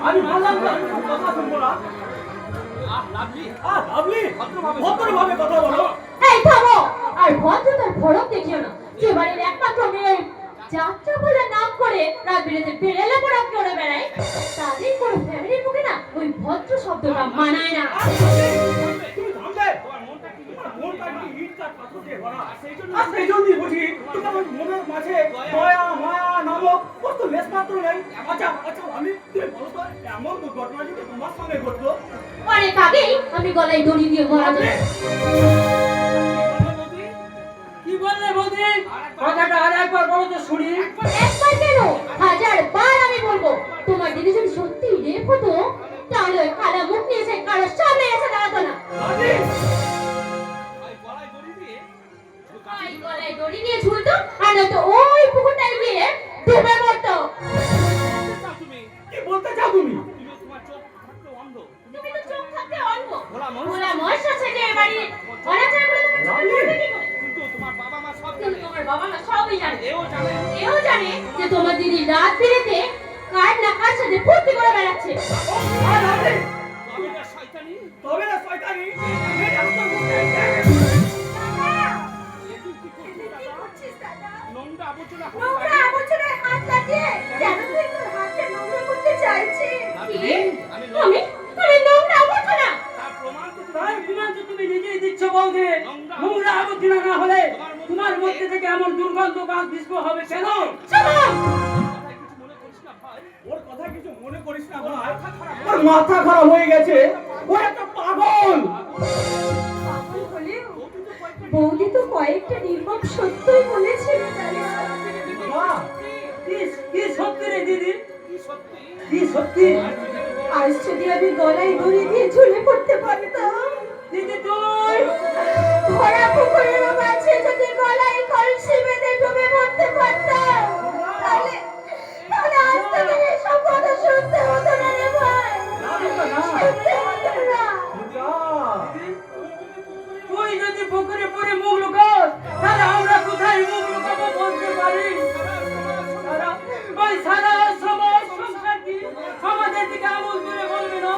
আমি মানলাম না, কথা শুনবো না। লাভলি, ভদ্রভাবে কথা বলো। এই থামো, আর ভদ্রতার ভরক দেখিও না। যে বাড়ির একমাত্র মেয়ে যাত্রা বলে নাম করে রাত বিরেতে বেড়েলে পড়া করে বেড়ায়, তাদের কোনো ফ্যামিলির মুখে না ওই ভদ্র শব্দটা মানায় না। তুমি থামবে? মনটা কি ইট কাঠ পাথর দিয়ে ভরা? সেই জন্যই বুঝি তোমার মনের মাঝে দয়া মায়া নামক কত লেশ মাত্র নেই। আচ্ছা আমি তুমি বলো তো, এমন দুর্ঘটনা যদি তোমার সঙ্গে ঘটলো? অনেক আগেই আমি গলায় দড়ি দিয়ে মারা যাই। কি বললে বৌদি? কথাটা আর একবার বলো তো শুনি। একবার কেন, 1000 বার আমি বলবো। তোমার দিদি যদি সত্যি রেপ হতো, তাহলে ওই কালা মুখ নিয়ে সে কারো সামনে এসে দাঁড়াতো না। গলায় দড়ি নিয়ে ঝুলতো, আর নয়তো ওই পুকুরটায় গিয়ে ডুবে মরতো। কি বলতে চাও তুমি? তুমি তো চোখ থাকতে অন্ধ। ভোলা মশা ছেড়ে এ বাড়ি অনাচার করে তোমার চোখে পড়বে কি করে? কিন্তু তোমার বাবা মা সবই জানে। এও জানে যে তোমার দিদি রাত বিরেতে কার না কার সাথে ফুর্তি করে বেড়াচ্ছে। তবে না শয়তানি, এই রাস্তার মধ্যে নোংরা আবর্জনায় হাত লাগিয়ে কেন তুই তোর হাতকে নোংরা করতে চাইছিস? আমি নোংরা আবর্জনা? তার প্রমাণ তো তুমি নিজেই দিচ্ছ বৌদি। নোংরা আবর্জনা না হলে তোমার মধ্যে থেকে এমন দুর্গন্ধ গাছ বিস্ফ হবে কেন? ওর কথা কিছু মনে করিস না ভাই, ওর মাথা খারাপ হয়ে গেছে, ও একটা পাগল। পাগল হলেও বৌদি তো কয়েকটা নির্মম সত্যই বলেছে। কি সত্যি রে দিদি? কি সত্যি? আজ যদি আমি গলায় দড়ি দিয়ে ঝুলে পড়তে পারতাম, দিদি তুই ভরা পুকুরের মাঝে যদি গলায় কলসি বেঁধে ডুবে পড়তে পারতাম, তাহলে আজ থেকে এসব কথা শুনতে হতো না রে ভাই, শুনতে হতো না। তুই যদি পুকুরে পড়ে মুখ লুকাস, তাহলে আমরা কোথায় মুখ লুকাবো বলতে পারি? ওই সারা সমাজ সংসার কি আমাদের দিকে আমল করে বলবে না?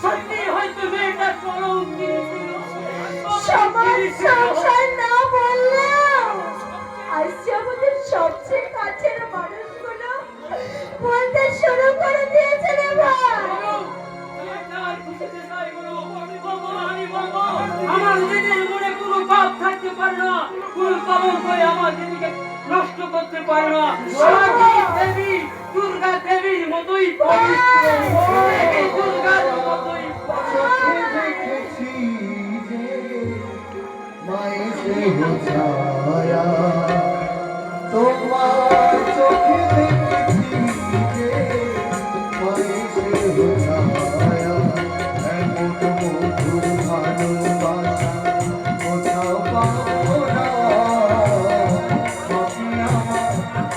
সত্যি হয়তো মেয়েটার কলঙ্কি ছিল। সমাজ সংসার না বললেও আজ আমাদের সবচেয়ে কাছের মানুষগুলো বলতে শুরু করে দিয়েছে রে ভাই। আমার দিদির মনে কোনো পাপ থাকতে পারে না, কোনো কলঙ্ক আমার দিদিকে নষ্ট করতে পারে না। দেবী দুর্গা দেবীর মতোই পবিত্র, দেবী দুর্গার মতোই দেখেছি যে মায়ের স্নেহ ছায়া, তোমার চোখে দেখেছি যে মায়ের স্নেহ ছায়া, এমন মধুর ভালোবাসা কোথাও পাবো না, বাকি আমার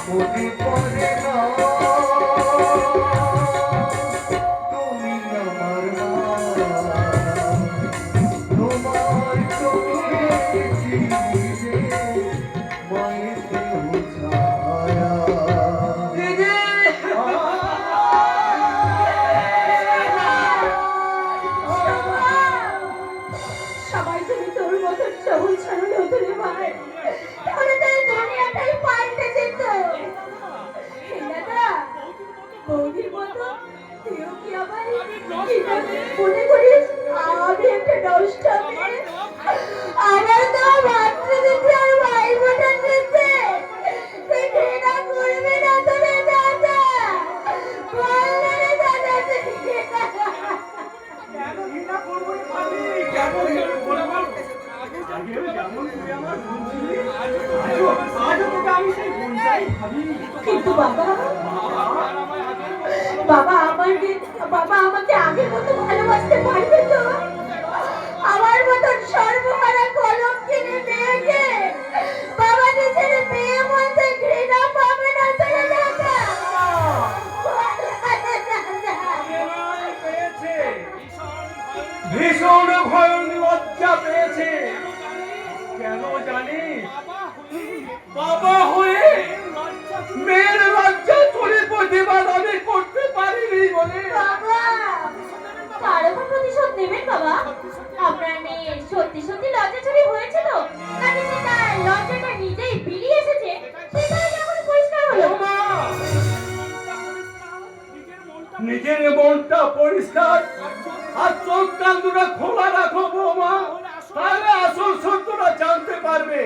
মনে পড়ে না। তুমি আমার মা, তোমার চোখে দেখেছি যে মায়ের স্নেহ ছায়া। দিদি সবাই যদি তোর মতন সবুজ সরল হতো রে ভাই, তাহলে তো এই দুনিয়াটাই পাল্টে যেত। দাদা, বৌদির মতো তুইও কি আবার মনে করিস আমি একটা নষ্ট মেয়ে? আমার তো মাতৃ দিতে আর ভাই বোনের দিতে তুই ঘৃণা করবি না তো রে দাদা? বল না রে দাদা, তুই ঘৃণা কেন ঘৃণা করবো রে ভাবি? কেন ঘৃণা করবো? আগেও যেমন তুই আমার বোন ছিলি, আজও তোকে আমি সেই বোনটাই ভাবি। কিন্তু বাবা আমাকে আগের মতো ভালোবাসতে পারবে তো? আমার মতন সর্বহারা কলঙ্কিনী মেয়েকে বাবা নিজের মেয়ে বলতে ঘৃণা পাবে না তো রে দাদা? পেয়েছে, ভীষণ ভয়ঙ্কর লজ্জা পেয়েছে। কেন জানিস? বাবা হয়ে মেয়ের লজ্জা চলে প্রতিবাদ আমি করতে পারিনি বলে। বাবা দেবেন বাবা? আপনার মেয়ে সত্যি সত্যি লজ্জা চুরি হয়েছে তো, নাকি সে তার লজ্জাটা নিজেই বেরিয়ে এসেছে সেটাই যখন পরিষ্কার হলো? বৌমা, নিজের মনটা পরিষ্কার আর চোখ কান দুটো খোলা রাখো বৌমা, তাহলে আসল সত্যটা জানতে পারবে।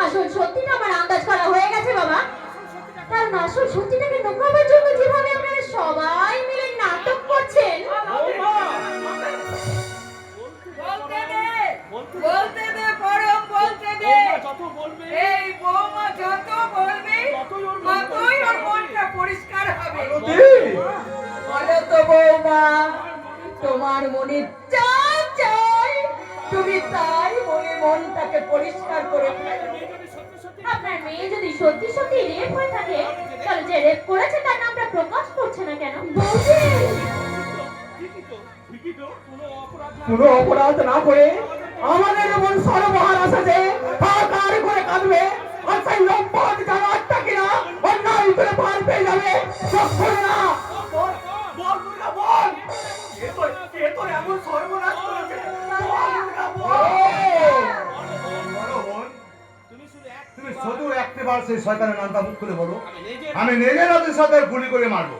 আসল সত্যিটা আমার আন্দাজ করা হয়ে গেছে বাবা, কারণ আসল সত্যিটাকে লুকাবার জন্য যেভাবে আপনারা সবাই মিলে নাটক করছেন। বৌমা, বলতে দে পরম, বলতে দে। যত বলবে এই বৌমা যত বলবে ততই ওর মনটা পরিষ্কার হবে। বলো তো বৌমা, তোমার মনে যা চাই তুমি তাই বলে মনটাকে পরিষ্কার করে ফেলো। আপনার মেয়ে যদি সত্যি সত্যি রেপ হয়ে থাকে, তাহলে যে রেপ করেছে তার নামটা প্রকাশ করছে না কেন? বৌদি, কোনো অপরাধ না করে আমাদের এমন সর্বহার আসাতে হাহাকার করে কাঁদবে, আর সেই লম্পট জানোয়ারটা কিনা অন্যায় করে পার পেয়ে যাবে। তখন না বল দুর্গা বল, কে তোর এমন সর্বনাশ করেছে? বল দুর্গা বল। বলো বোন, তুমি শুধু একটিবার সেই শয়তানের নামটা মুখ খুলে বলো, আমি নিজের হাতে সাথে গুলি করে মারবো।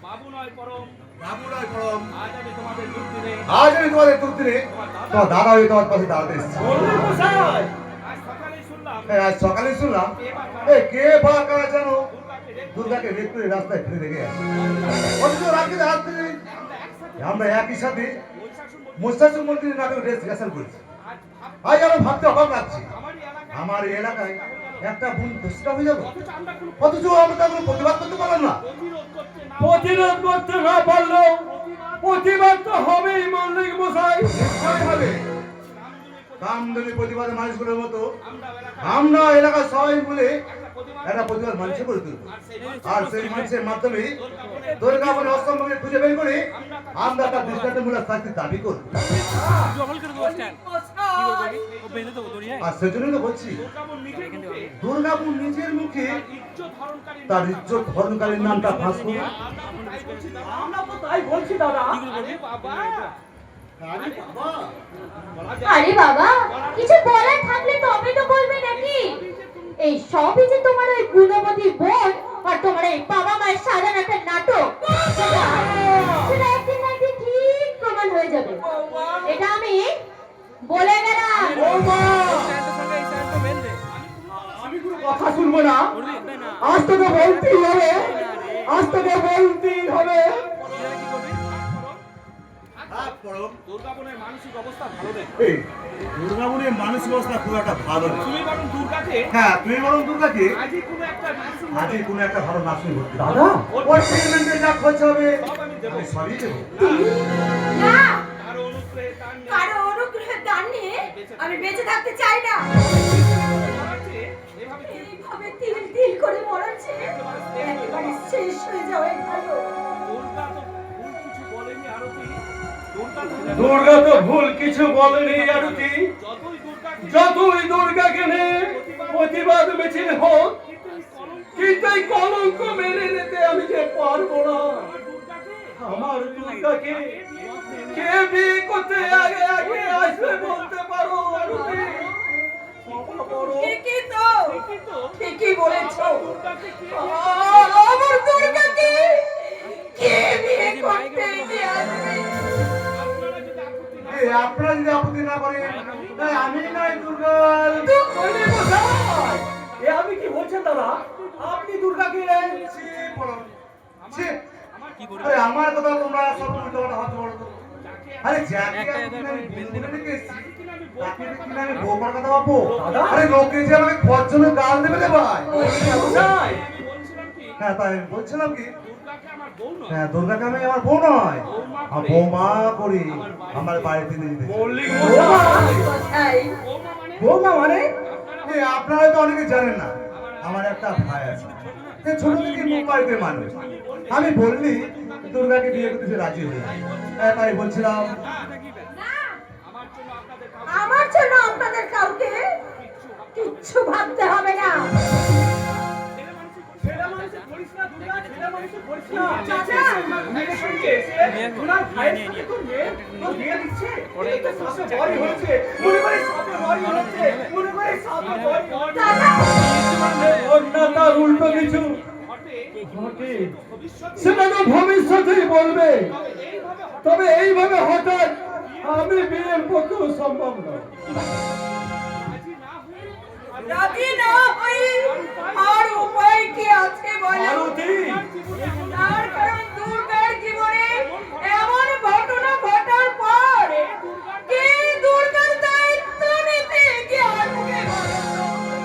বাবু নয় পরম, বাবু নয় পরম, আজ আমি তোমাদের দুধ দিনে আজ আমি তোমাদের দুধ দিনে তোমার দাদা হয়ে তোমার পাশে দাঁড়াতে এসেছি। বললে মশাই, আজ সকালে শুনলাম আজ সকালে শুনলাম কে বা কারা যেন দুর্গাকে রেপ করে রাস্তায় ফেলে রেখে গেছে। অথচ রাত্রে রাত্রে আমরা একই সাথে মোস্তাসুর মন্দিরের নাটক রিহার্সাল করেছি। আজ আমার ভাবতে অবাক লাগছে, আমার এই এলাকায় একটা বোন দোষটা হয়ে যাবে, অথচ আমরা তার কোনো প্রতিবাদ করতে পারলাম না। প্রতিরোধ করতে না পারলেও প্রতিবাদ তো হবেই মল্লিক মশাই। নিশ্চয়ই হবে। কামদুনি প্রতিবাদের মানুষগুলোর মতো আমরা এলাকার সবাই মিলে একটা প্রতিবাদ মানুষ করে তুলব, আর সেই মানুষের মাধ্যমে দুর্গা বলে অসম্ভবকে খুঁজে বের করে আমরা তার দৃষ্টান্তমূলক শাস্তির দাবি করব। আর সেজন্য তো বলছি দুর্গাপুর নিজের মুখে তার ইজ্জত হরণকারীর নামটা ফাঁস করুন। আমরা তো তাই বলছি দাদা। আরে বাবা, কিছু বলার থাকলে তবে তো বলবে নাকি? এই সবই যে তোমার ওই গুণবতী বোন আর তোমার এই বাবা মায়ের সাজানো একটা নাটক, সেটা একদিন না একদিন ঠিক প্রমাণ হয়ে যাবে। এটা আমি বলে গেলাম। আমি কোনো কথা শুনবো না, আজ তোকে বলতেই হবে, আজ তোকে বলতেই হবে। দুর্গাবনের মানসিক অবস্থা ভালো নেই। এই দুর্গাপুরের মানসিক অবস্থা খুব একটা ভালো নেই। তুমি বরং দুর্গাকে হ্যাঁ, তুমি বরং দুর্গাকে আজই কোনো একটা নার্সিং আজই কোনো একটা ভালো নার্সিং ভর্তি দাও। দাদা, ওর ট্রিটমেন্টে যা খরচ হবে সব আমি দেবো। আমি সবই দেবো। না, কারো অনুগ্রহে তার নেই। কারো অনুগ্রহের দান নিয়ে আমি বেঁচে থাকতে চাই না। মরাচ্ছে, এভাবে কি এইভাবে তিল তিল করে মরাচ্ছে, একেবারে শেষ হয়ে যাওয়াই ভালো। দুর্গা তো ভুল কিছু বলেনি আরতি। যতই দুর্গাকে নিয়ে প্রতিবাদ মিছিল হোক, কিন্তু এই কলঙ্ক মেনে নিতে আমি যে পারবো না। আমার দুর্গাকে কে বিয়ে করতে আগে আগে আসবে বলতে পারো আরতি? ঠিকই তো, ঠিকই বলেছো। আমার দুর্গাকে কে বিয়ে করতে এগিয়ে আসবে? এই আপনারা যদি আপত্তি না করেন তাহলে আমি নাই দুর্গা। এ আপনি কি বলছেন দাদা? আপনি দুর্গাকে ছি, বলো। ছি। আরে আমার কথা তোমরা সব উল্টো পাল্টা ভাবতে পারো তো। আরে যাকে আমি বলে রেখে এসেছি, তাকে কিনা আমি বউ করার কথা ভাববো? আরে লোকে যে আমাকে পর্যন্ত গাল দেবে রে ভাই। হ্যাঁ, তাই আমি বলছিলাম কি, হ্যাঁ দুর্গাকে আমি আমার বউ নয়, আমার বৌমা করি আমার বাড়িতে নিয়ে যেতে। মল্লিক মশাই, এই, বৌমা মানে? এই আপনারা তো অনেকে জানেন না, আমার একটা ভাই আছে, সে ছোট থেকে মুম্বাইতে মানুষ। আমি বললি দুর্গাকে বিয়ে করতে সে রাজি হয়ে যায়। হ্যাঁ, তাই বলছিলাম আমার জন্য আপনাদের কাউকে কিচ্ছু ভাবতে হবে না। ছেলে মানুষের করিস না দুর্গা, ছেলে চাচা মেয়ের সঙ্গে এসে ওনার ভাইয়ের সাথে তোর বিয়ে দিচ্ছে এই তো সাপে বড়ি হয়েছে মনে করে সাপে বড়ি হয়েছে মনে করে সাপে বড়ি না তার উল্টো কিছু ঘটে সেটা তো ভবিষ্যতেই বলবে, তবে এইভাবে হঠাৎ আমি বিয়ের পক্ষেও সম্ভব নয়। রাজি না হই আর উপায় কি আছে বলো? তার কারণ দুর্গার জীবনে এমন ঘটনা ঘটার পর কে দুর্গার দায়িত্ব নিতে গিয়ে আসবে বলো তো?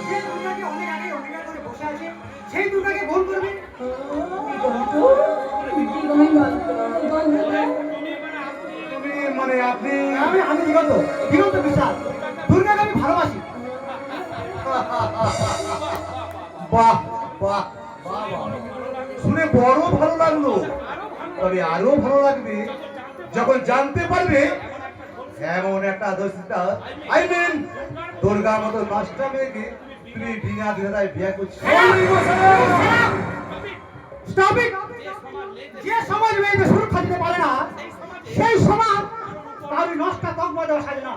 যে দুর্গাকে অনেক আগে অনেক করে বসে আছে সেই দুর্গাকে ভুল করবে তুমি মানে আপনি আমি দিগন্ত দিগন্ত বিশ্বাস দুর্গাকে আমি ভালোবাসি বাহ বাহ বাহ বাহ। শুনে বড় ভালো লাগলো, তবে আরো ভালো লাগবে যখন জানতে পারবে এমন একটা আদর্শিতা আই মিন দুর্গার মতো নষ্ট মেয়েকে তুমি বিনা দ্বিধায় বিয়ে করছো। স্টপ ইট যে সমাজ মেয়েদের সুরক্ষা দিতে পারে না সেই সমাজ তাহলে নষ্ট তকমা দেওয়া সাজে না।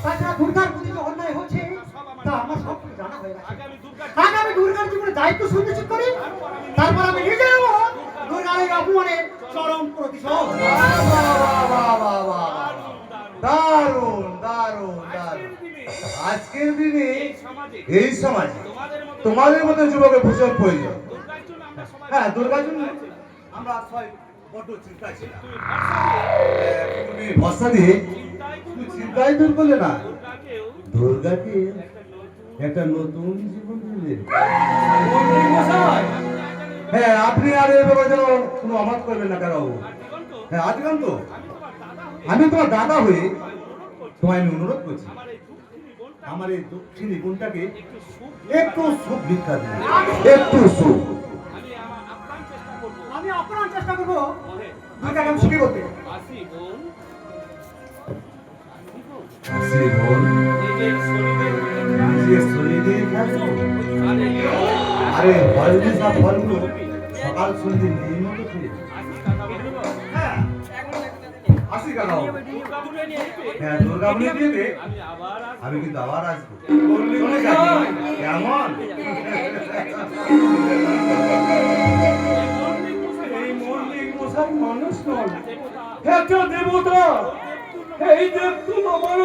তাছাড়া দুর্গার প্রতি যে অন্যায় হচ্ছে তা আমার সব কিছু জানা হয়ে গেছে। আগে আমি দুর্গার জীবনে দায়িত্ব সুনিশ্চিত করি, তারপর আমি নিজে নেব দুর্গার এই অপমানের চরম প্রতিশোধ। দারুণ দারুণ দারুণ। আজকের দিনে এই সমাজে তোমাদের মতো যুবকের ভীষণ প্রয়োজন। হ্যাঁ, দুর্গার জন্য আমরা সবাই বড্ড চিন্তা ছিলাম। তুমি ভরসা দিয়ে শুধু চিন্তাই দূর করলে না, দুর্গাকে একটা নতুন জীবন দিলে। হ্যাঁ, আপনি আর এই ব্যাপারে যেন কোনো অমাত করবেন না কেন বাবু। হ্যাঁ, আদিকান্ত আমি তোমার দাদা হয়ে তোমায় আমি অনুরোধ করছি আমার এই দক্ষিণী বোনটাকে একটু সুখ ভিক্ষা দিন, একটু সুখ। আমি আপ্রাণ চেষ্টা করবো দুর্গাকে আমি সুখী করতে। শ্রী বোন নিজের শরীরে খেলো। আরে হলদি সব ফলগুলো সকাল সন্ধ্যে নিয়মিত খেয়ে। হ্যাঁ, আসি কাকাও। হ্যাঁ, দুর্গা মনে দিবে আমি কিন্তু আবার আসবো। চলে যাচ্ছি। কেমন? এই মল্লিক মশাই মানুষ নন, একটা দেবতা। এই দেব তো আমার